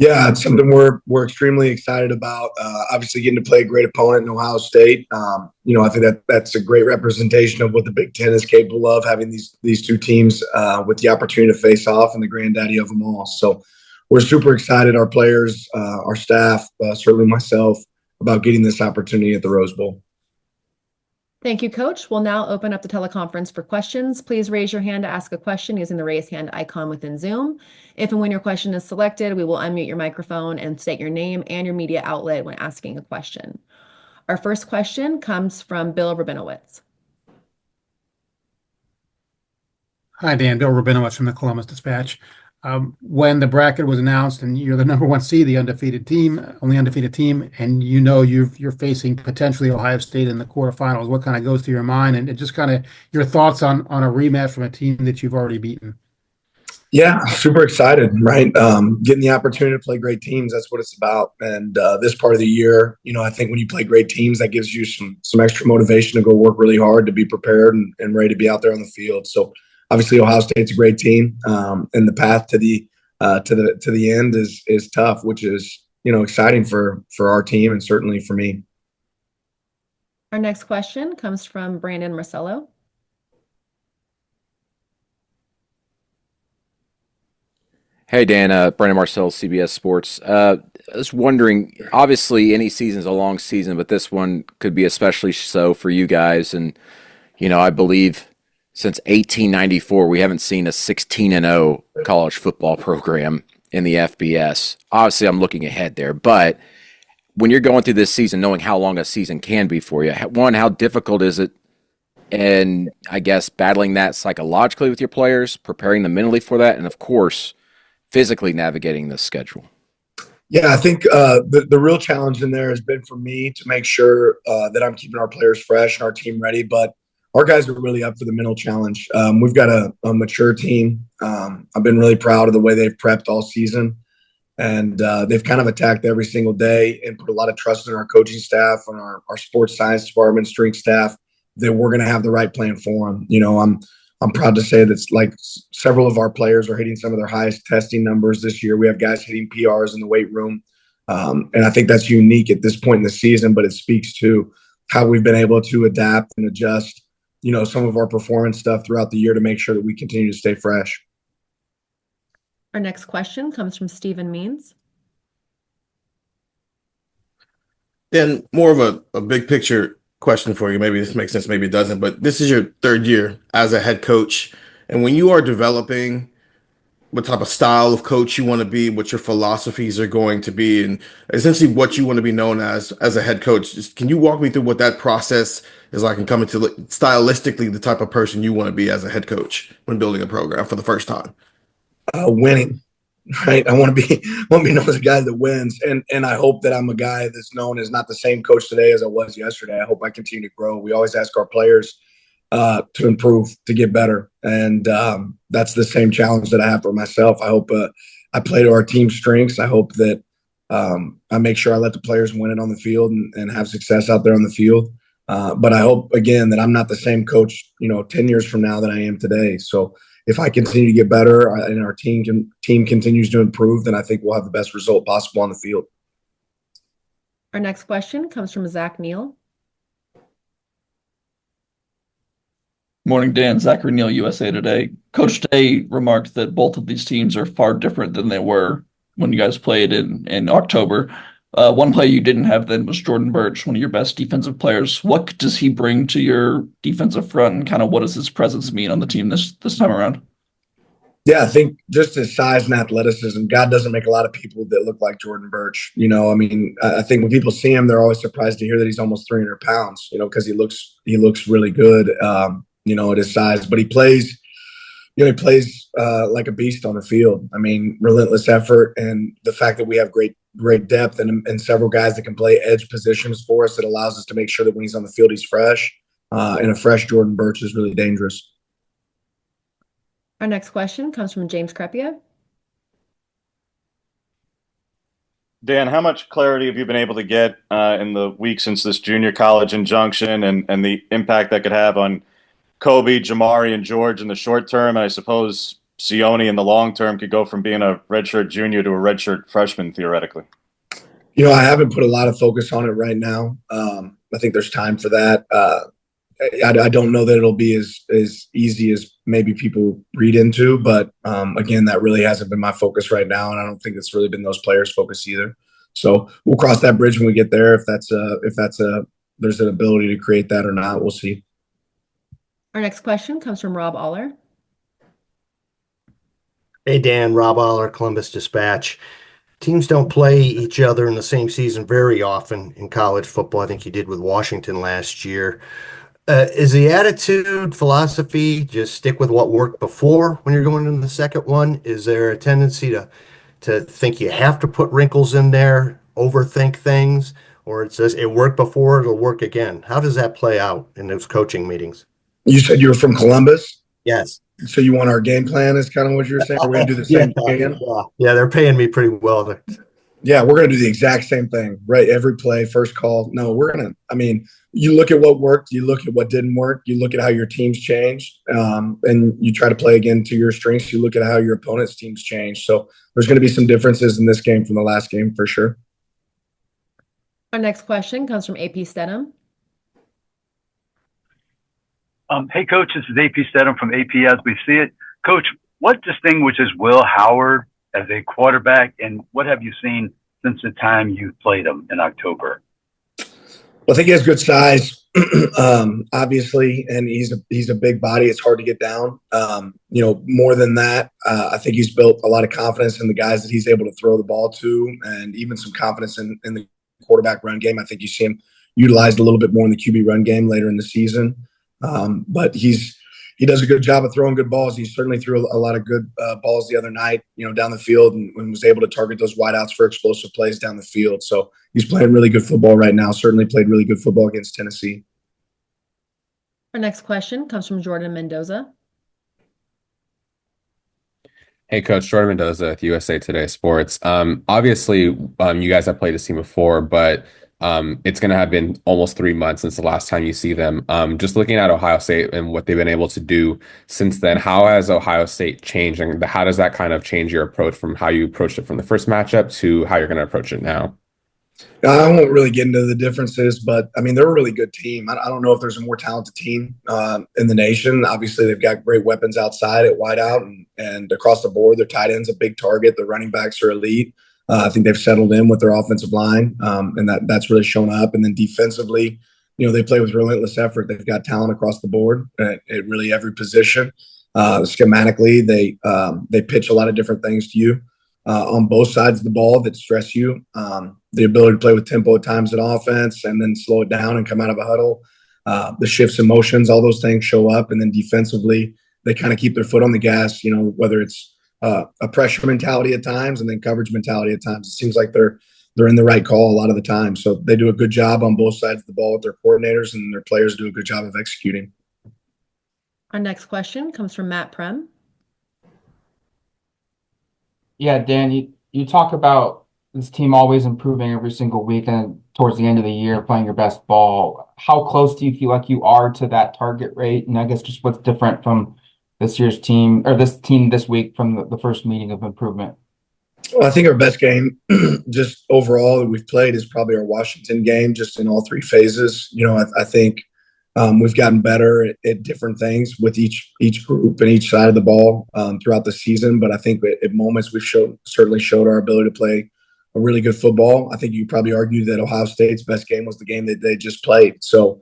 Yeah, it's something we're extremely excited about. Obviously, getting to play a great opponent in Ohio State. I think that's a great representation of what the Big Ten is capable of, having these two teams with the opportunity to face off and the granddaddy of them all. So we're super excited. Our players, our staff, certainly myself, about getting this opportunity at the Rose Bowl. Thank you, Coach. We'll now open up the teleconference for questions. Please raise your hand to ask a question using the raise hand icon within Zoom. If and when your question is selected, we will unmute your microphone and state your name and your media outlet when asking a question. Our first question comes from Bill Rabinowitz. Hi, Dan. Bill Rabinowitz from the Columbus Dispatch. When the bracket was announced and you're the number one seed, the only undefeated team, and you're facing potentially Ohio State in the quarterfinals, what kind of goes through your mind, and just kind of your thoughts on a rematch from a team that you've already beaten? Yeah, super excited, right? Getting the opportunity to play great teams, that's what it's about. And this part of the year, I think when you play great teams, that gives you some extra motivation to go work really hard, to be prepared and ready to be out there on the field. So obviously Ohio State's a great team, and the path to the end is tough, which is exciting for our team and certainly for me. Our next question comes from Brandon Marcello. Hey, Dan. Brandon Marcello, CBS Sports. I was wondering, obviously any season's a long season, but this one could be especially so for you guys. And, I believe since 1894, we haven't seen a 16-0 college football program in the FBS. Obviously, I'm looking ahead there, but when you're going through this season, knowing how long a season can be for you, one, how difficult is it? And I guess battling that psychologically with your players, preparing them mentally for that, and of course, physically navigating this schedule. Yeah, I think the real challenge in there has been for me to make sure that I'm keeping our players fresh and our team ready, but our guys are really up for the mental challenge. We've got a mature team. I've been really proud of the way they've prepped all season, and they've kind of attacked every single day and put a lot of trust in our coaching staff and our sports science department, strength staff, that we're going to have the right plan for them. I'm proud to say that like several of our players are hitting some of their highest testing numbers this year. We have guys hitting PRs in the weight room, and I think that's unique at this point in the season, but it speaks to how we've been able to adapt and adjust some of our performance stuff throughout the year to make sure that we continue to stay fresh. Our next question comes from Stephen Means. Then more of a big picture question for you. Maybe this makes sense, maybe it doesn't, but this is your third year as a head coach. And when you are developing what type of style of coach you want to be, what your philosophies are going to be, and essentially what you want to be known as a head coach. Just, can you walk me through what that process is like and coming to stylistically the type of person you want to be as a head coach when building a program for the first time? Winning, right? I want to be known as a guy that wins, and I hope that I'm a guy that's known as not the same coach today as I was yesterday. I hope I continue to grow. We always ask our players to improve, to get better. And that's the same challenge that I have for myself. I hope I play to our team's strengths. I hope that I make sure I let the players win it on the field and have success out there on the field. But I hope, again, that I'm not the same coach, 10 years from now that I am today. So if I continue to get better and our team continues to improve, then I think we'll have the best result possible on the field. Our next question comes from Zach Neal. Morning, Dan. Zachary Neal, USA Today. Coach Day remarked that both of these teams are far different than they were when you guys played in October. One player you didn't have then was Jordan Burch, one of your best defensive players. What does he bring to your defensive front, and kind of what does his presence mean on the team this time around? Yeah, I think just his size and athleticism. God doesn't make a lot of people that look like Jordan Burch. I think when people see him, they're always surprised to hear that he's almost 300 pounds, because he looks really good. At his size, but he plays like a beast on the field. Relentless effort, and the fact that we have great depth and several guys that can play edge positions for us, that allows us to make sure that when he's on the field, he's fresh. And a fresh Jordan Burch is really dangerous. Our next question comes from James Crepia. Dan, how much clarity have you been able to get in the week since this junior college injunction and the impact that could have on Kobe, Jamari, and George in the short term, and I suppose Sione in the long term could go from being a redshirt junior to a redshirt freshman theoretically? I haven't put a lot of focus on it right now. I think there's time for that. I don't know that it'll be as easy as maybe people read into, but again, that really hasn't been my focus right now, and I don't think it's really been those players' focus either. So we'll cross that bridge when we get there. If there's an ability to create that or not, we'll see. Our next question comes from Rob Aller. Hey, Dan, Rob Aller, Columbus Dispatch. Teams don't play each other in the same season very often in college football. I think you did with Washington last year. Is the attitude, philosophy, just stick with what worked before when you're going into the second one? Is there a tendency to think you have to put wrinkles in there, overthink things, or it says it worked before, it'll work again? How does that play out in those coaching meetings? You said you were from Columbus? Yes. So you want our game plan is kind of what you're saying? We're going to do the same thing again? Yeah, they're paying me pretty well. Yeah, we're going to do the exact same thing, right? Every play, first call. No, you look at what worked, you look at what didn't work, you look at how your team's changed, and you try to play again to your strengths. You look at how your opponent's team's changed. So there's going to be some differences in this game from the last game for sure. Our next question comes from AP Stedham. Hey, Coach, this is AP Stedham from AP As We See It. Coach, what distinguishes Will Howard as a quarterback, and what have you seen since the time you played him in October? Well, I think he has good size, obviously, and he's a big body. It's hard to get down. More than that, I think he's built a lot of confidence in the guys that he's able to throw the ball to, and even some confidence in the quarterback run game. I think you see him utilized a little bit more in the QB run game later in the season. But he does a good job of throwing good balls. He certainly threw a lot of good balls the other night, down the field, and was able to target those wideouts for explosive plays down the field. So he's playing really good football right now. Certainly played really good football against Tennessee. Our next question comes from Jordan Mendoza. Hey, Coach, Jordan Mendoza with USA Today Sports. Obviously, you guys have played this team before, but it's going to have been almost 3 months since the last time you see them. Just looking at Ohio State and what they've been able to do since then, how has Ohio State changed, and how does that kind of change your approach from how you approached it from the first matchup to how you're going to approach it now? I won't really get into the differences, but they're a really good team. I don't know if there's a more talented team in the nation. Obviously, they've got great weapons outside at wideout and across the board. Their tight end's a big target. The running backs are elite. I think they've settled in with their offensive line, and that's really shown up. And then defensively, they play with relentless effort. They've got talent across the board at really every position. Schematically, they pitch a lot of different things to you on both sides of the ball that stress you. The ability to play with tempo at times in offense and then slow it down and come out of a huddle. The shifts in motions, all those things show up. And then defensively, they kind of keep their foot on the gas, whether it's a pressure mentality at times and then coverage mentality at times. It seems like they're in the right call a lot of the time. So they do a good job on both sides of the ball with their coordinators, and their players do a good job of executing. Our next question comes from Matt Prem. Yeah, Dan, you talk about this team always improving every single week and towards the end of the year playing your best ball. How close do you feel like you are to that target rate? And I guess just what's different from this year's team or this team this week from the first meeting of improvement? Well, I think our best game just overall that we've played is probably our Washington game, just in all three phases. I think we've gotten better at different things with each group and each side of the ball throughout the season. But I think at moments we've certainly showed our ability to play a really good football. I think you probably argue that Ohio State's best game was the game that they just played. So,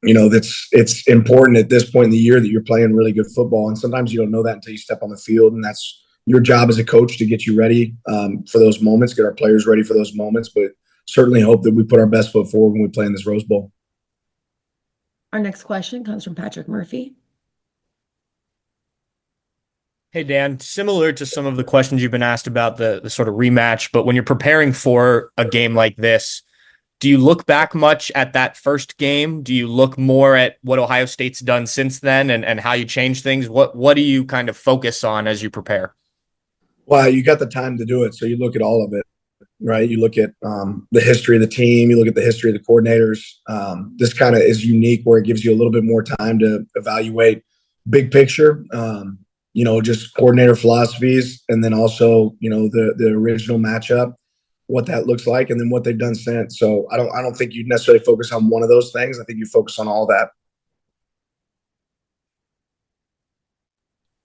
it's important at this point in the year that you're playing really good football. And sometimes you don't know that until you step on the field. And that's your job as a coach to get you ready for those moments, get our players ready for those moments. But certainly hope that we put our best foot forward when we play in this Rose Bowl. Our next question comes from Patrick Murphy. Hey, Dan, similar to some of the questions you've been asked about the sort of rematch, but when you're preparing for a game like this, do you look back much at that first game? Do you look more at what Ohio State's done since then and how you change things? What do you kind of focus on as you prepare? Well, you got the time to do it, so you look at all of it, right? You look at the history of the team. You look at the history of the coordinators. This kind of is unique where it gives you a little bit more time to evaluate big picture. just coordinator philosophies, and then also, the original matchup, what that looks like, and then what they've done since. So I don't think you necessarily focus on one of those things. I think you focus on all that.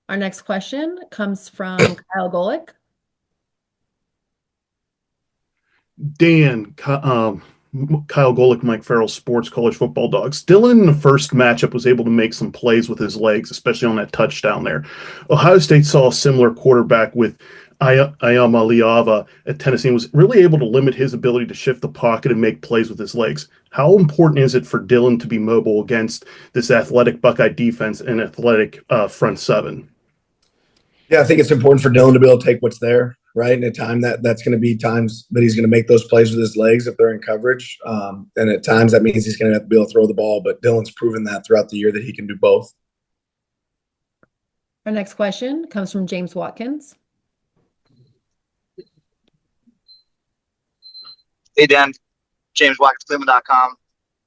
Our next question comes from Kyle Golick. Dan, Kyle Golick, Mike Farrell, Sports College Football Dogs. Dylan in the first matchup was able to make some plays with his legs, especially on that touchdown there. Ohio State saw a similar quarterback with Ayama Liava at Tennessee, was really able to limit his ability to shift the pocket and make plays with his legs. How important is it for Dylan to be mobile against this athletic Buckeye defense and athletic front seven? Yeah, I think it's important for Dylan to be able to take what's there, right? In a time that's going to be times that he's going to make those plays with his legs if they're in coverage. And at times that means he's going to have to be able to throw the ball. But Dylan's proven that throughout the year that he can do both. Our next question comes from James Watkins. Hey, Dan. James Watkins, Cleveland.com.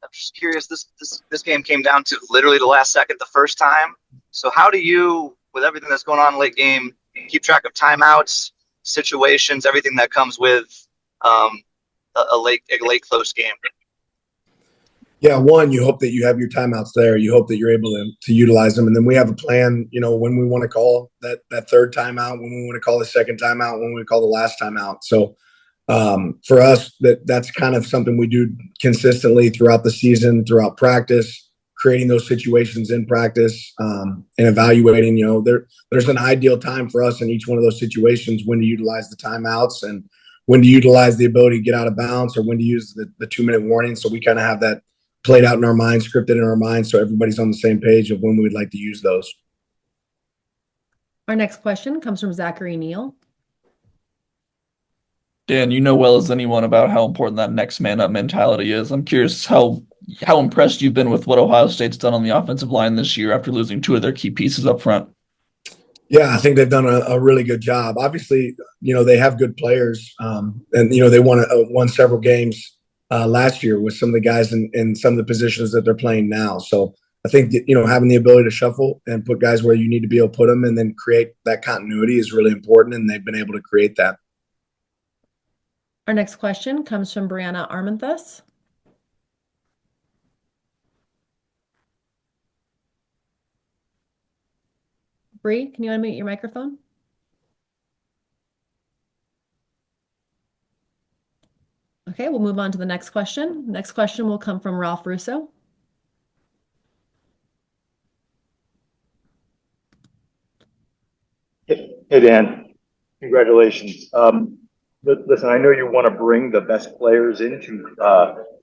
I'm just curious, this game came down to literally the last second the first time. So how do you, with everything that's going on late game, keep track of timeouts, situations, everything that comes with a late close game? Yeah, one, you hope that you have your timeouts there. You hope that you're able to utilize them. And then we have a plan, when we want to call that third timeout, when we want to call the second timeout, when we call the last timeout. So for us, that's kind of something we do consistently throughout the season, throughout practice, creating those situations in practice, and evaluating, there's an ideal time for us in each one of those situations, when to utilize the timeouts and when to utilize the ability to get out of bounds, or when to use the 2-minute warning. So we kind of have that played out in our minds, scripted in our minds, so everybody's on the same page of when we would like to use those. Our next question comes from Zachary Neal. Dan, you know well as anyone about how important that next man up mentality is. I'm curious how impressed you've been with what Ohio State's done on the offensive line this year after losing 2 of their key pieces up front. Yeah, I think they've done a really good job. Obviously, they have good players, and they won several games last year with some of the guys in some of the positions that they're playing now. So I think that, having the ability to shuffle and put guys where you need to be able to put them, and then create that continuity, is really important, and they've been able to create that. Our next question comes from Brianna Armenthus. Bree, can you unmute your microphone? Okay, we'll move on to the next question. Next question will come from Ralph Russo. Hey, Dan, congratulations. Listen, I know you want to bring the best players into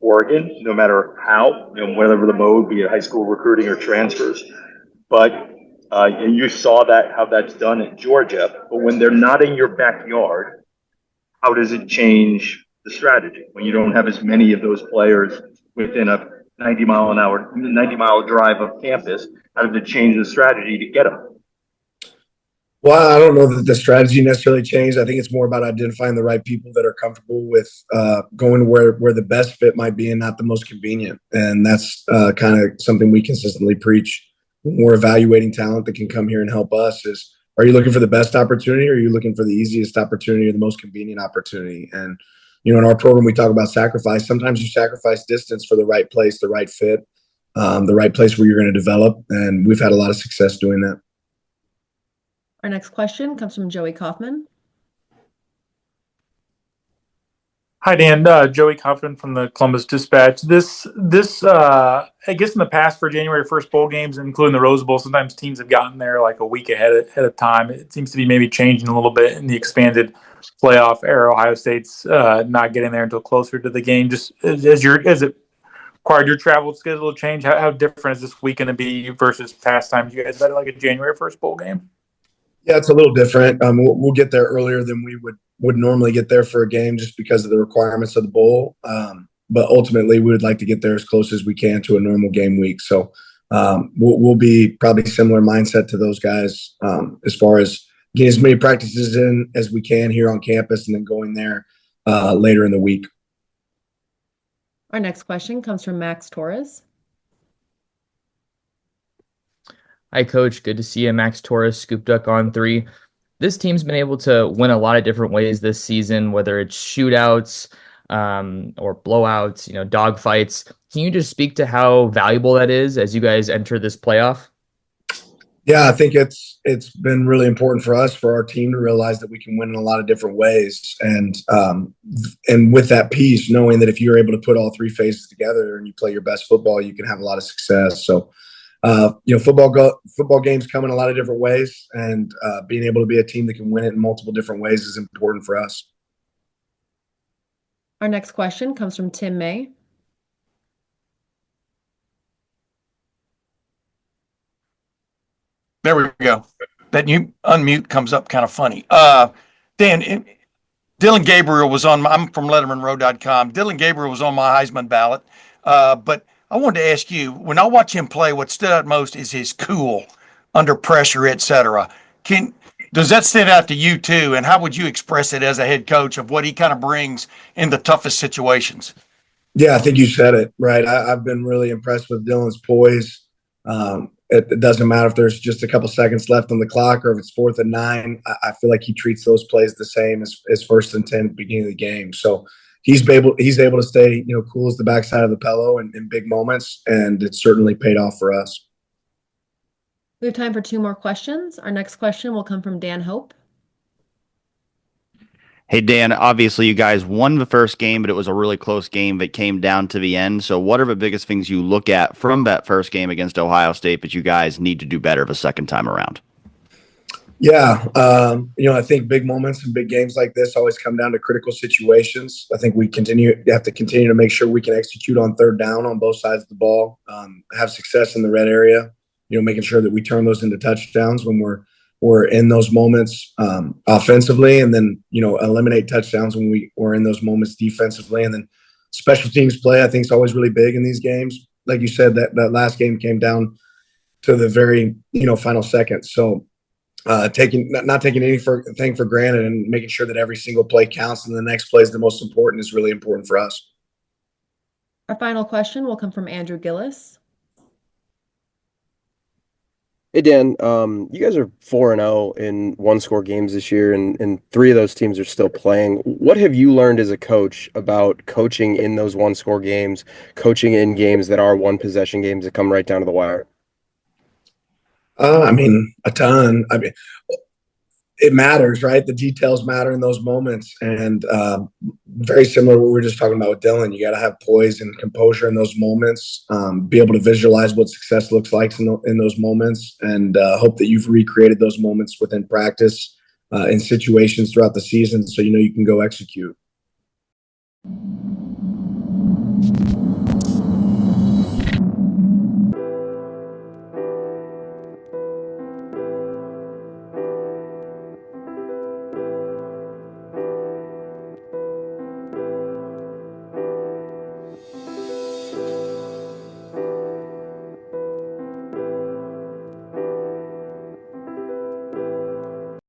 Oregon, no matter how, whatever the mode, be it high school recruiting or transfers. But and you saw how that's done at Georgia. But when they're not in your backyard, how does it change the strategy when you don't have as many of those players within a 90-mile drive of campus? How does it change the strategy to get them? Well, I don't know that the strategy necessarily changed. I think it's more about identifying the right people that are comfortable with going where the best fit might be and not the most convenient. And that's kind of something we consistently preach when we're evaluating talent that can come here and help us is, are you looking for the best opportunity, or are you looking for the easiest opportunity or the most convenient opportunity? And, in our program, we talk about sacrifice. Sometimes you sacrifice distance for the right place, the right fit, the right place where you're going to develop. And we've had a lot of success doing that. Our next question comes from Joey Kaufman. Hi, Dan. Joey Kaufman from the Columbus Dispatch. This, I guess in the past for January 1st bowl games, including the Rose Bowl, sometimes teams have gotten there like a week ahead of time. It seems to be maybe changing a little bit in the expanded playoff era. Ohio State's not getting there until closer to the game. Just as it required your travel schedule to change, how different is this week going to be versus past times you guys had like a January 1st bowl game? Yeah, it's a little different. We'll get there earlier than we would normally get there for a game, just because of the requirements of the bowl. But ultimately, we would like to get there as close as we can to a normal game week. So we'll be probably similar mindset to those guys as far as getting as many practices in as we can here on campus, and then going there later in the week. Our next question comes from Max Torres. Hi, Coach. Good to see you. Max Torres, Scoop Duck on 3. This team's been able to win a lot of different ways this season, whether it's shootouts or blowouts, dogfights. Can you just speak to how valuable that is as you guys enter this playoff? Yeah, I think it's been really important for us, for our team, to realize that we can win in a lot of different ways, and with that piece, knowing that if you're able to put all three phases together and you play your best football, you can have a lot of success. So, football games come in a lot of different ways, and being able to be a team that can win it in multiple different ways is important for us. Our next question comes from Tim May. There we go. That new unmute comes up kind of funny. Dan, Dylan Gabriel was on I'm from LettermanRow.com. Dylan Gabriel was on my Heisman ballot. But I wanted to ask you, when I watch him play, what stood out most is his cool under pressure, etc. Does that stand out to you too? And how would you express it as a head coach of what he kind of brings in the toughest situations? Yeah, I think you said it right. I've been really impressed with Dylan's poise. It doesn't matter if there's just a couple seconds left on the clock or if it's 4th and 9. I feel like he treats those plays the same as 1st and 10 at the beginning of the game. So he's able to stay cool as the backside of the pillow in big moments, and it's certainly paid off for us. We have time for 2 more questions. Our next question will come from Dan Hope. Hey, Dan, obviously you guys won the first game, but it was a really close game that came down to the end. So what are the biggest things you look at from that first game against Ohio State that you guys need to do better the second time around? Yeah, I think big moments and big games like this always come down to critical situations. I think we have to continue to make sure we can execute on 3rd down on both sides of the ball, have success in the red area, making sure that we turn those into touchdowns when we're in those moments offensively, and then eliminate touchdowns when we're in those moments defensively. And then special teams play, I think, is always really big in these games. Like you said, that last game came down to the very final second. So not taking anything for granted and making sure that every single play counts and the next play is the most important is really important for us. Our final question will come from Andrew Gillis. Hey, Dan, you guys are 4-0 in one-score games this year, and 3 of those teams are still playing. What have you learned as a coach about coaching in those one-score games, coaching in games that are one-possession games that come right down to the wire? A ton. It matters, right? The details matter in those moments, and very similar to what we were just talking about with Dylan. You got to have poise and composure in those moments, be able to visualize what success looks like in those moments, and hope that you've recreated those moments within practice in situations throughout the season, so you can go execute.